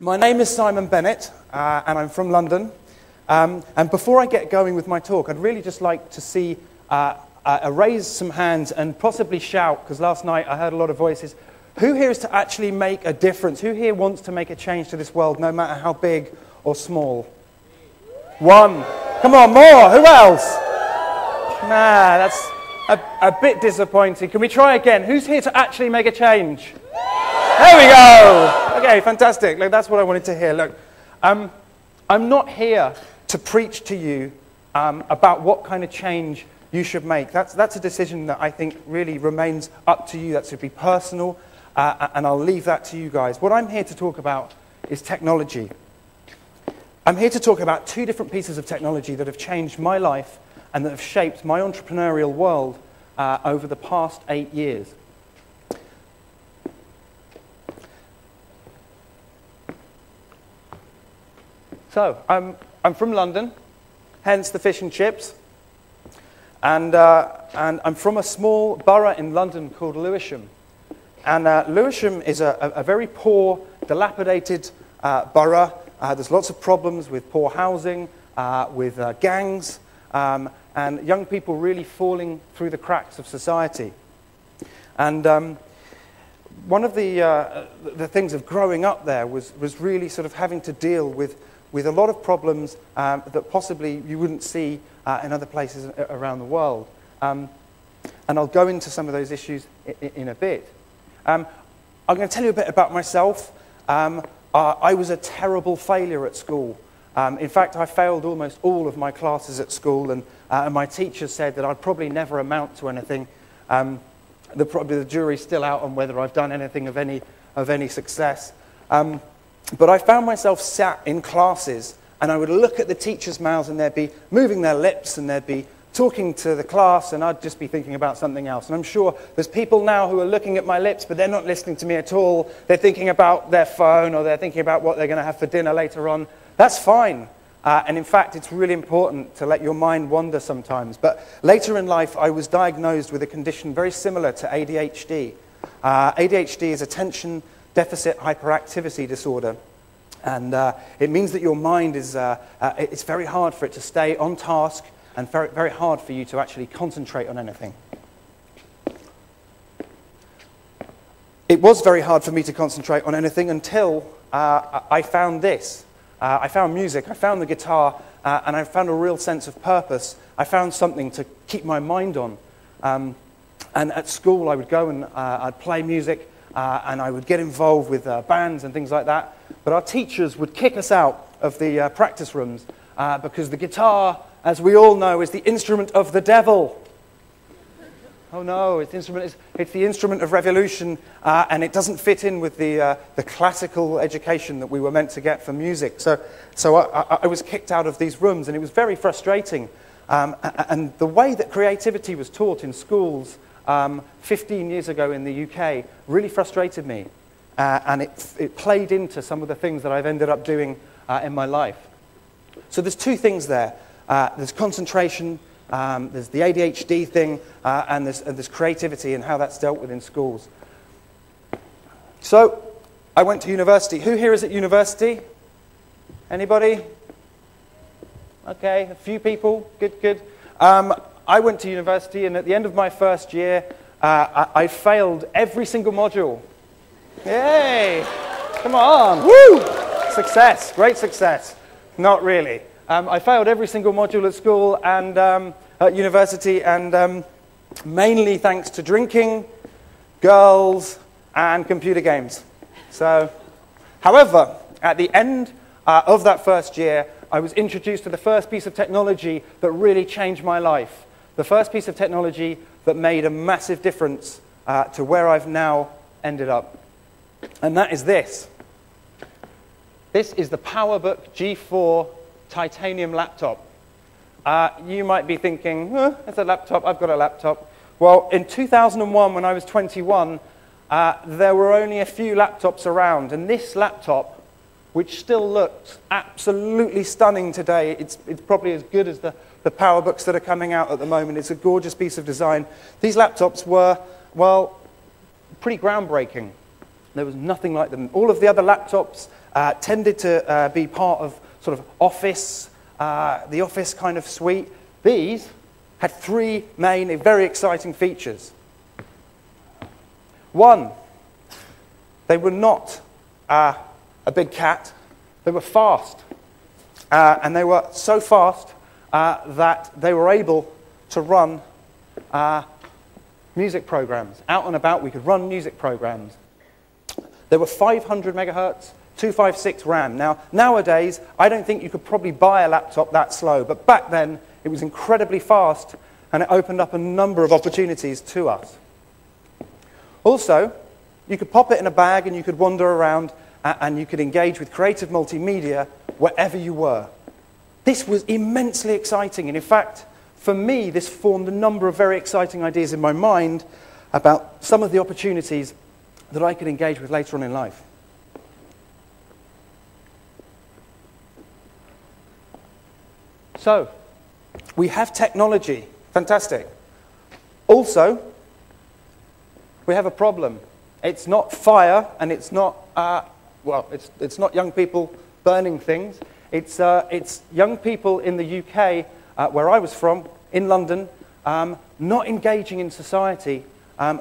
My name is Simon Bennett, and I'm from London. And before I get going with my talk, I'd really just like to see raise some hands and possibly shout, because last night I heard a lot of voices. Who here is to actually make a difference? Who here wants to make a change to this world, no matter how big or small? One. Come on, more. Who else? Nah, that's a bit disappointing. Can we try again? Who's here to actually make a change? There we go. Okay, fantastic. Look, that's what I wanted to hear. Look, I'm not here to preach to you about what kind of change you should make. That's a decision that I think really remains up to you. That should be personal, and I'll leave that to you guys. What I'm here to talk about is technology. I'm here to talk about two different pieces of technology that have changed my life and that have shaped my entrepreneurial world over the past 8 years. So, I'm from London, hence the fish and chips, and I'm from a small borough in London called Lewisham. And Lewisham is a very poor, dilapidated borough. There's lots of problems with poor housing, with gangs, and young people really falling through the cracks of society. And one of the things of growing up there was really sort of having to deal with a lot of problems that possibly you wouldn't see in other places around the world. And I'll go into some of those issues in a bit. I'm going to tell you a bit about myself. I was a terrible failure at school. In fact, I failed almost all of my classes at school, and my teachers said that I'd probably never amount to anything. The jury's still out on whether I've done anything of any success. But I found myself sat in classes, and I would look at the teachers' mouths, and they'd be moving their lips, and they'd be talking to the class, and I'd just be thinking about something else. And I'm sure there's people now who are looking at my lips, but they're not listening to me at all. They're thinking about their phone, or they're thinking about what they're going to have for dinner later on. That's fine. And in fact, it's really important to let your mind wander sometimes. But later in life, I was diagnosed with a condition very similar to ADHD. ADHD is attention deficit hyperactivity disorder, and it means that your mind is, it's very hard for it to stay on task and very, very hard for you to actually concentrate on anything. It was very hard for me to concentrate on anything until I found this. I found music, I found the guitar, and I found a real sense of purpose. I found something to keep my mind on. And at school I would go and I'd play music, and I would get involved with bands and things like that. But our teachers would kick us out of the practice rooms because the guitar, as we all know, is the instrument of the devil. Oh no, it's the instrument of revolution, and it doesn't fit in with the classical education that we were meant to get for music. So I was kicked out of these rooms, and it was very frustrating. And the way that creativity was taught in schools 15 years ago in the UK really frustrated me, and it played into some of the things that I've ended up doing in my life. So there's two things there. There's concentration, there's the ADHD thing, and there's creativity and how that's dealt with in schools. So I went to university. Who here is at university? Anybody? Okay, a few people. Good. I went to university, and at the end of my first year, I failed every single module. Yay! Come on! Woo! Success, great success. Not really. I failed every single module at school and at university, and mainly thanks to drinking, girls, and computer games. So, however, at the end of that first year, I was introduced to the first piece of technology that really changed my life. The first piece of technology that made a massive difference to where I've now ended up. And that is this. This is the PowerBook G4 titanium laptop. You might be thinking, it's a laptop, I've got a laptop. Well, in 2001, when I was 21, there were only a few laptops around, and this laptop, which still looks absolutely stunning today, it's probably as good as the PowerBooks that are coming out at the moment. It's a gorgeous piece of design. These laptops were, well, pretty groundbreaking. There was nothing like them. All of the other laptops tended to be part of sort of office, the office kind of suite. These had three main, very exciting features. One, they were not a big cat. They were fast. And they were so fast that they were able to run music programs. Out and about, we could run music programs. They were 500 megahertz, 256 RAM. Now, nowadays, I don't think you could probably buy a laptop that slow, but back then, it was incredibly fast, and it opened up a number of opportunities to us. Also, you could pop it in a bag, and you could wander around, and you could engage with creative multimedia wherever you were. This was immensely exciting, and in fact, for me, this formed a number of very exciting ideas in my mind about some of the opportunities that I could engage with later on in life. So, we have technology. Fantastic. Also, we have a problem. It's not fire, and it's not, well, it's not young people burning things. It's young people in the UK, where I was from, in London, not engaging in society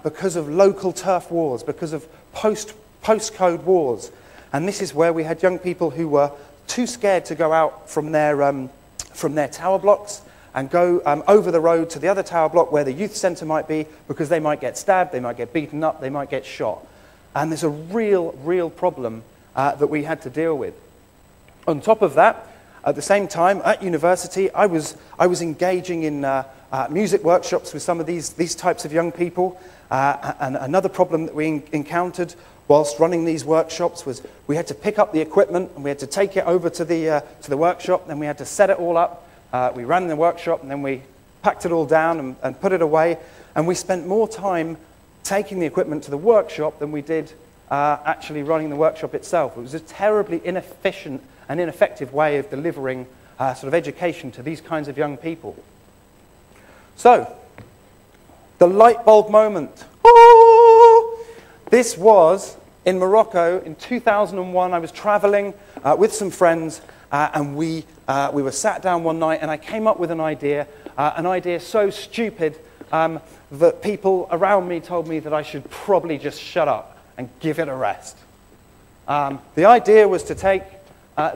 because of local turf wars, because of postcode wars. And this is where we had young people who were too scared to go out from their tower blocks and go over the road to the other tower block where the youth centre might be, because they might get stabbed, they might get beaten up, they might get shot. And there's a real problem that we had to deal with. On top of that, at the same time, at university, I was engaging in music workshops with some of these types of young people. And another problem that we encountered whilst running these workshops was we had to pick up the equipment and we had to take it over to the workshop, then we had to set it all up. We ran the workshop and then we packed it all down and put it away. And we spent more time taking the equipment to the workshop than we did actually running the workshop itself. It was a terribly inefficient and ineffective way of delivering sort of education to these kinds of young people. So, the light bulb moment. Ooh! This was in Morocco in 2001. I was traveling with some friends, and we were sat down one night, and I came up with an idea so stupid that people around me told me that I should probably just shut up and give it a rest. The idea was to take a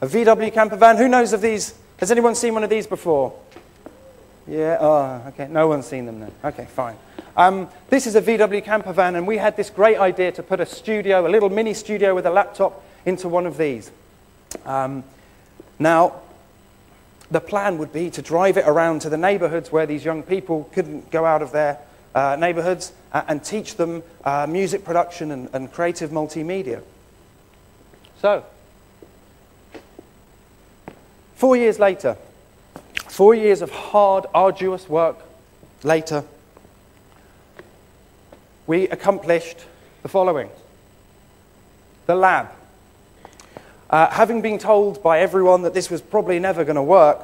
VW camper van. Who knows of these? Has anyone seen one of these before? Yeah, oh, okay, no one's seen them then. Okay, fine. This is a VW camper van, and we had this great idea to put a little mini studio with a laptop into one of these. Now, the plan would be to drive it around to the neighborhoods where these young people couldn't go out of their neighborhoods and teach them music production and creative multimedia. So, 4 years later, 4 years of hard, arduous work later, we accomplished the following. The lab. Having been told by everyone that this was probably never going to work,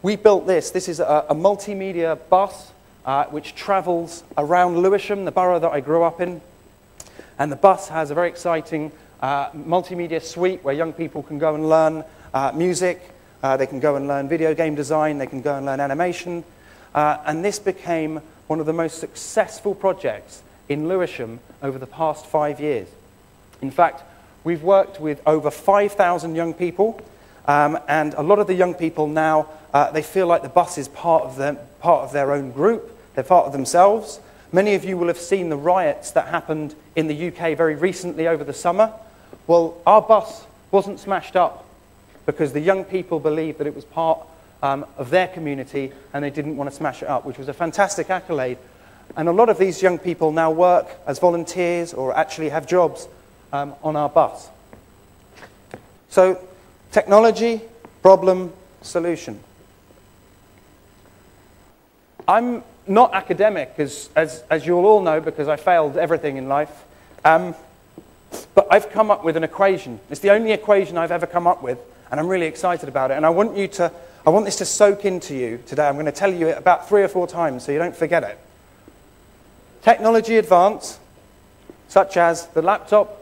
we built this. This is a multimedia bus which travels around Lewisham, the borough that I grew up in. And the bus has a very exciting multimedia suite where young people can go and learn music, they can go and learn video game design, they can go and learn animation. And this became one of the most successful projects in Lewisham over the past 5 years. In fact, we've worked with over 5,000 young people, and a lot of the young people now, they feel like the bus is part of their own group, they're part of themselves. Many of you will have seen the riots that happened in the UK very recently over the summer. Well, our bus wasn't smashed up because the young people believed that it was part of their community and they didn't want to smash it up, which was a fantastic accolade. And a lot of these young people now work as volunteers or actually have jobs on our bus. So, technology, problem, solution. I'm not academic, as you'll all know, because I failed everything in life. But I've come up with an equation. It's the only equation I've ever come up with, and I'm really excited about it. And I want this to soak into you today. I'm going to tell you it about 3 or 4 times so you don't forget it. Technology advance, such as the laptop,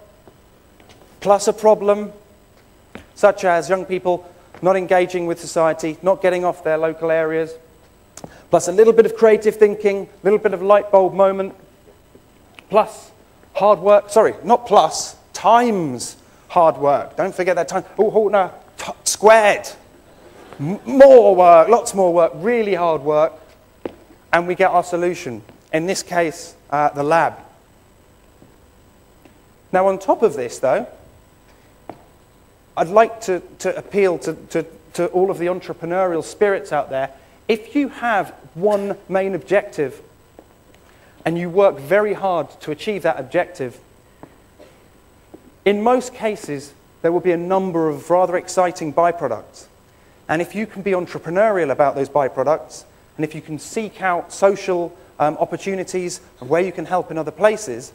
plus a problem such as young people not engaging with society, not getting off their local areas, plus a little bit of creative thinking, a little bit of light bulb moment, plus hard work, sorry, not plus, times hard work. Don't forget that time, no, squared. More work, lots more work, really hard work, and we get our solution. In this case, the lab. Now on top of this though, I'd like to appeal to all of the entrepreneurial spirits out there. If you have one main objective and you work very hard to achieve that objective, in most cases there will be a number of rather exciting byproducts. And if you can be entrepreneurial about those byproducts, and if you can seek out social opportunities and where you can help in other places,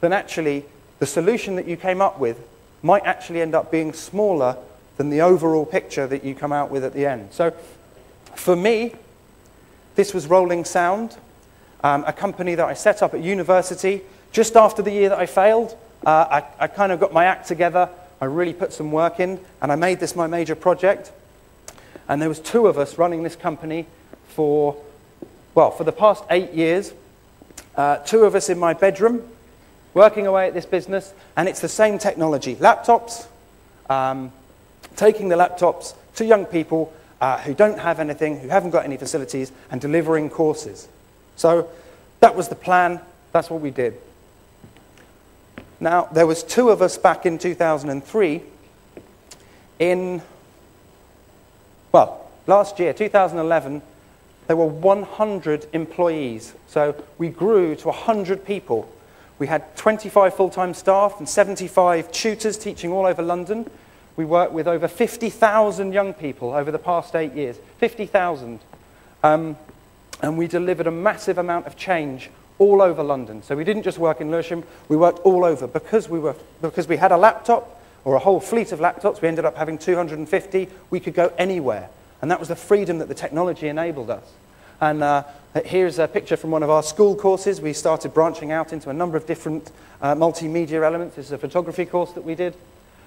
then actually the solution that you came up with might actually end up being smaller than the overall picture that you come out with at the end. So for me, this was Rolling Sound, a company that I set up at university just after the year that I failed. I kind of got my act together, I really put some work in, and I made this my major project. And there was 2 of us running this company for the past 8 years. 2 of us in my bedroom, working away at this business, and it's the same technology. Laptops, taking the laptops to young people who don't have anything, who haven't got any facilities, and delivering courses. So that was the plan, that's what we did. Now, there was 2 of us back in 2003 last year, 2011, there were 100 employees. So we grew to 100 people. We had 25 full-time staff and 75 tutors teaching all over London. We worked with over 50,000 young people over the past 8 years. 50,000. And we delivered a massive amount of change all over London. So we didn't just work in Lewisham, we worked all over. Because we had a laptop, or a whole fleet of laptops, we ended up having 250, we could go anywhere. And that was the freedom that the technology enabled us. And here's a picture from one of our school courses. We started branching out into a number of different multimedia elements. This is a photography course that we did.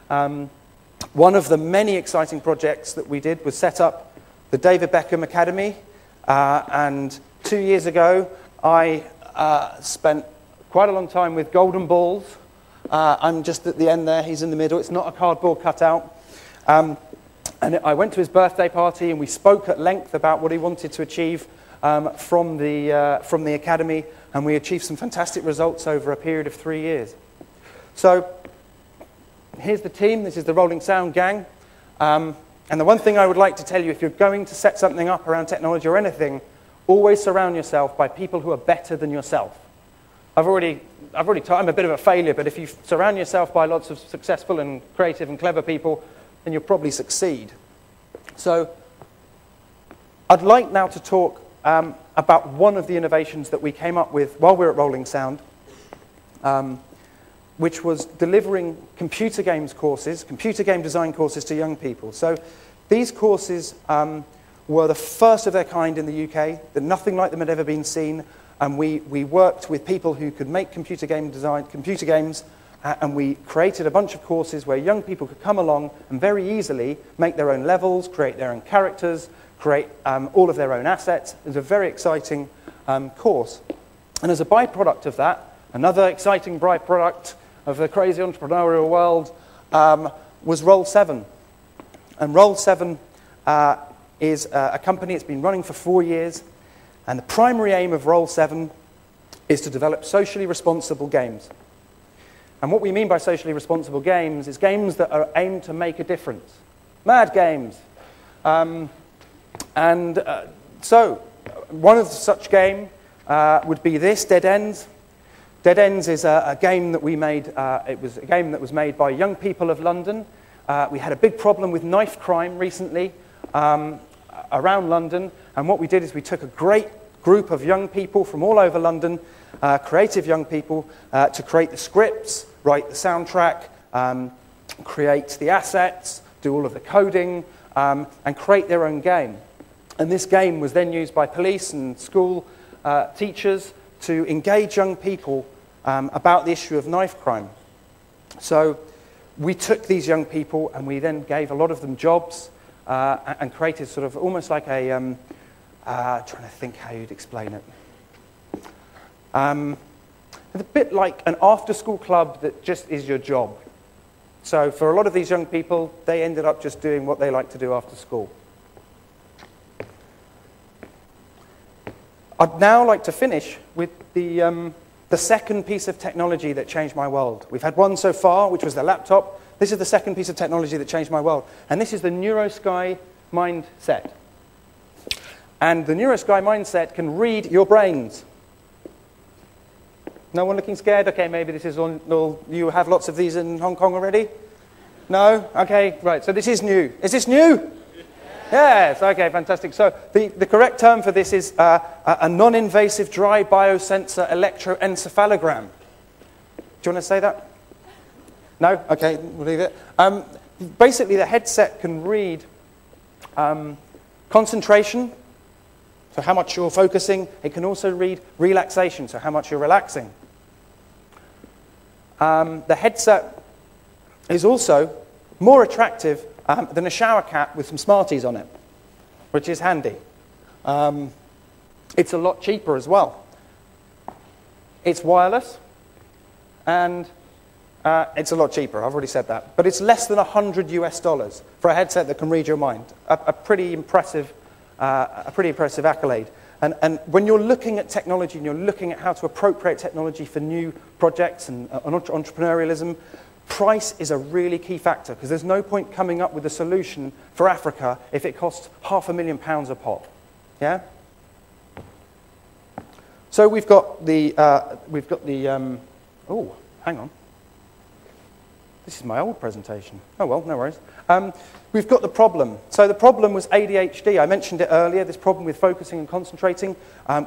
One of the many exciting projects that we did was set up the David Beckham Academy. And 2 years ago, I spent quite a long time with golden balls. I'm just at the end there, he's in the middle. It's not a cardboard cutout. And I went to his birthday party and we spoke at length about what he wanted to achieve from the academy, and we achieved some fantastic results over a period of 3 years. So here's the team, this is the Rolling Sound gang. And the one thing I would like to tell you, if you're going to set something up around technology or anything, always surround yourself by people who are better than yourself. I'm a bit of a failure, but if you surround yourself by lots of successful and creative and clever people, then you'll probably succeed. So I'd like now to talk about one of the innovations that we came up with while we were at Rolling Sound, which was delivering computer games courses, computer game design courses to young people. So these courses were the first of their kind in the UK, that nothing like them had ever been seen, and we worked with people who could make computer games, and we created a bunch of courses where young people could come along and very easily make their own levels, create their own characters, create all of their own assets. It was a very exciting course. And as a byproduct of that, another exciting byproduct of the crazy entrepreneurial world was Roll7. And Roll7 is a company that's been running for 4 years, and the primary aim of Roll7 is to develop socially responsible games. And what we mean by socially responsible games is games that are aimed to make a difference. MaD games. So one of such game would be this, Dead Ends. Dead Ends is a game that we made. It was a game that was made by young people of London. We had a big problem with knife crime recently around London, and what we did is we took a great group of young people from all over London, creative young people, to create the scripts, write the soundtrack, create the assets, do all of the coding, and create their own game. And this game was then used by police and school teachers to engage young people about the issue of knife crime. So we took these young people and we then gave a lot of them jobs and created sort of almost like a, trying to think how you'd explain it. It's a bit like an after-school club that just is your job. So for a lot of these young people, they ended up just doing what they like to do after school. I'd now like to finish with the second piece of technology that changed my world. We've had one so far, which was the laptop. This is the second piece of technology that changed my world. And this is the Neurosky mindset. And the Neurosky mindset can read your brains. No one looking scared? Okay, maybe this is all, you have lots of these in Hong Kong already? No? Okay, right, so this is new. Is this new? Yes, okay, fantastic. So the correct term for this is a non-invasive dry biosensor electroencephalogram. Do you want to say that? No? Okay, we'll leave it. Basically, the headset can read concentration, so how much you're focusing. It can also read relaxation, so how much you're relaxing. The headset is also more attractive than a shower cap with some Smarties on it, which is handy. It's a lot cheaper as well. It's wireless, and it's a lot cheaper. I've already said that. But it's less than $100 US for a headset that can read your mind. A pretty impressive accolade. And when you're looking at technology and you're looking at how to appropriate technology for new projects and entrepreneurialism, price is a really key factor, because there's no point coming up with a solution for Africa if it costs £500,000 a pop. Yeah? So we've got the oh, hang on. This is my old presentation. Oh, well, no worries. We've got the problem. So the problem was ADHD. I mentioned it earlier, this problem with focusing and concentrating.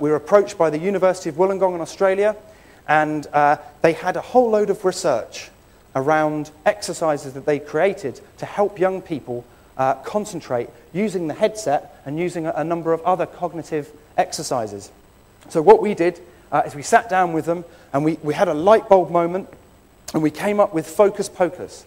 We were approached by the University of Wollongong in Australia, and they had a whole load of research around exercises that they created to help young people concentrate using the headset and using a number of other cognitive exercises. So what we did is we sat down with them and we had a light bulb moment, and we came up with Pocus.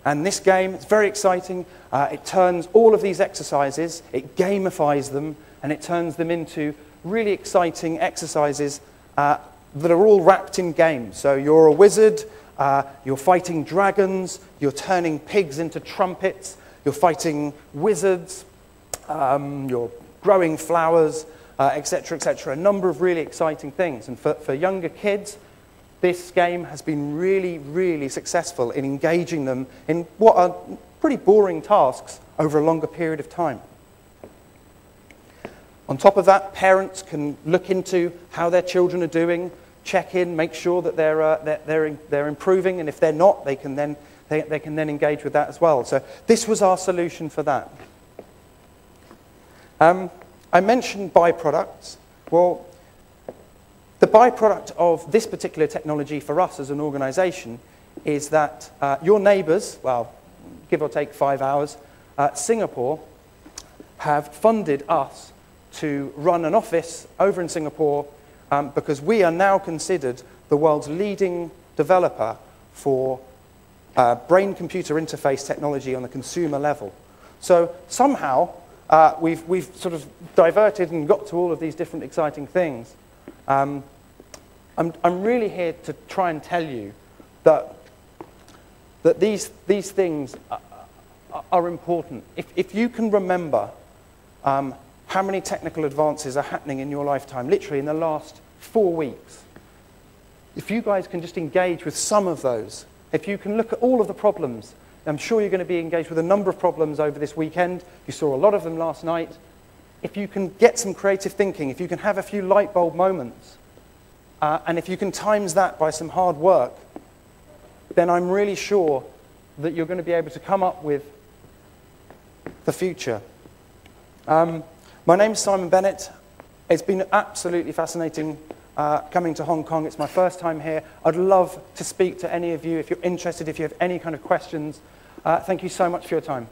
And this game, it's very exciting. It turns all of these exercises, it gamifies them, and it turns them into really exciting exercises that are all wrapped in games. So you're a wizard, you're fighting dragons, you're turning pigs into trumpets, you're fighting wizards, you're growing flowers, etc., etc. A number of really exciting things. And for younger kids, this game has been really, really successful in engaging them in what are pretty boring tasks over a longer period of time. On top of that, parents can look into how their children are doing, check in, make sure that they're improving, and if they're not, they can then engage with that as well. So this was our solution for that. I mentioned byproducts. Well, the byproduct of this particular technology for us as an organization is that your neighbors, well, give or take 5 hours, Singapore, have funded us to run an office over in Singapore because we are now considered the world's leading developer for brain-computer interface technology on the consumer level. So somehow we've sort of diverted and got to all of these different exciting things. I'm really here to try and tell you that these things are important. If you can remember how many technical advances are happening in your lifetime, literally in the last 4 weeks, if you guys can just engage with some of those, if you can look at all of the problems, I'm sure you're going to be engaged with a number of problems over this weekend. You saw a lot of them last night. If you can get some creative thinking, if you can have a few light bulb moments, and if you can times that by some hard work, then I'm really sure that you're going to be able to come up with the future. My name's Simon Bennett. It's been absolutely fascinating coming to Hong Kong. It's my first time here. I'd love to speak to any of you if you're interested, if you have any kind of questions. Thank you so much for your time.